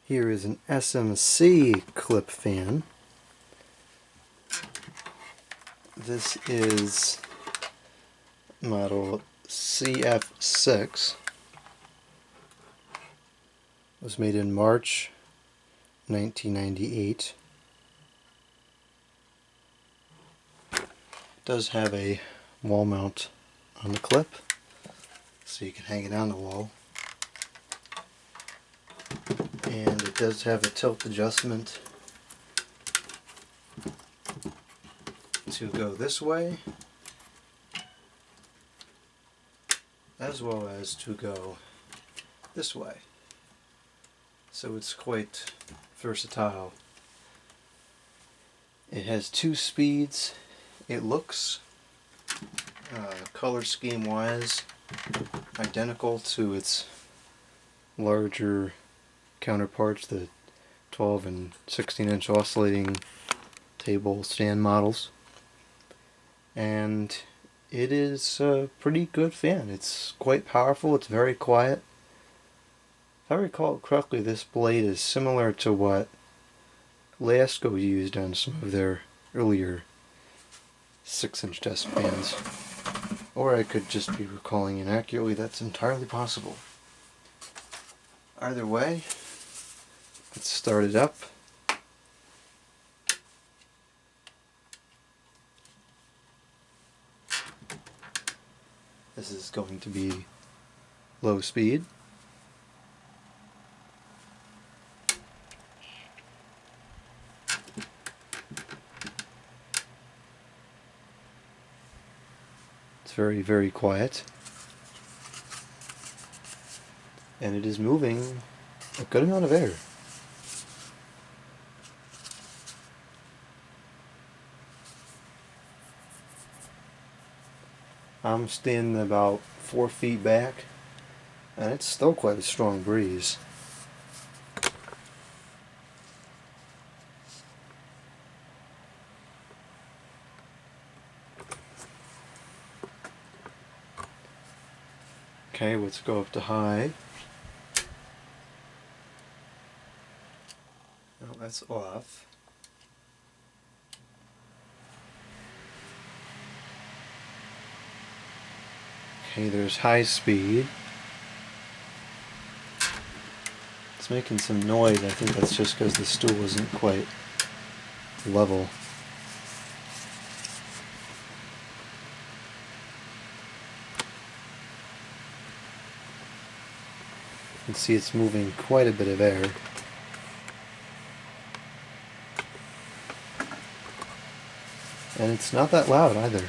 Here is an SMC clip fan. This is model CF6. It was made in March 1998. It does have a wall mount on the clip, so you can hang it on the wall. And it does have a tilt adjustment to go this way, as well as to go this way. So it's quite versatile. It has 2 speeds. It looks, color scheme wise, identical to its larger counterparts, the 12 and 16 inch oscillating table stand models. And it is a pretty good fan. It's quite powerful. It's very quiet. If I recall correctly, this blade is similar to what Lasco used on some of their earlier 6-inch desk fans. Or I could just be recalling inaccurately. That's entirely possible. Either way, let's start it up. This is going to be low speed. It's very, very quiet. And it is moving a good amount of air. I'm standing about 4 feet back, and it's still quite a strong breeze. Okay, let's go up to high. Oh, that's off. Okay, there's high speed. It's making some noise. I think that's just because the stool isn't quite level. You can see it's moving quite a bit of air. And it's not that loud either.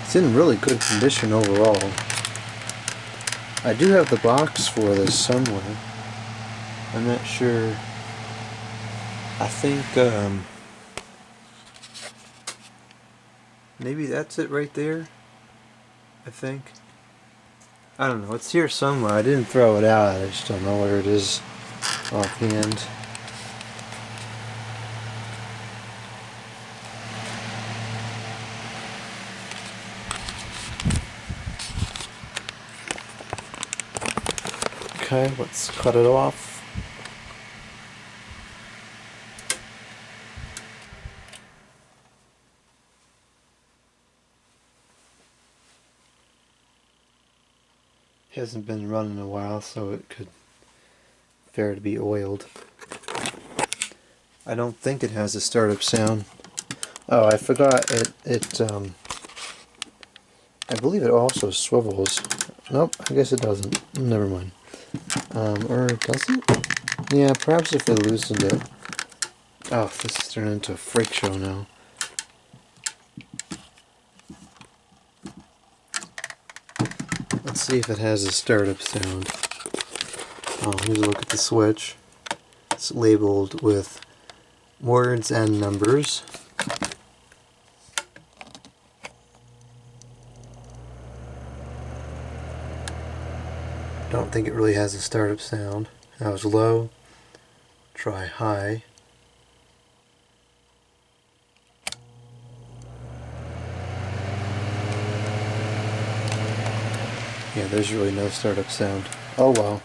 It's in really good condition overall. I do have the box for this somewhere. I'm not sure. I think maybe that's it right there. I think. I don't know. It's here somewhere. I didn't throw it out. I just don't know where it is offhand. Okay, let's cut it off. Hasn't been run in a while, so it could fare to be oiled. I don't think it has a startup sound. Oh, I forgot I believe it also swivels. Nope, I guess it doesn't. Never mind. Or does it? Yeah, perhaps if they loosened it. Oh, this is turning into a freak show now. Let's see if it has a startup sound. Oh, here's a look at the switch. It's labeled with words and numbers. Don't think it really has a startup sound. That was low. Try high. Yeah, there's really no startup sound. Oh well.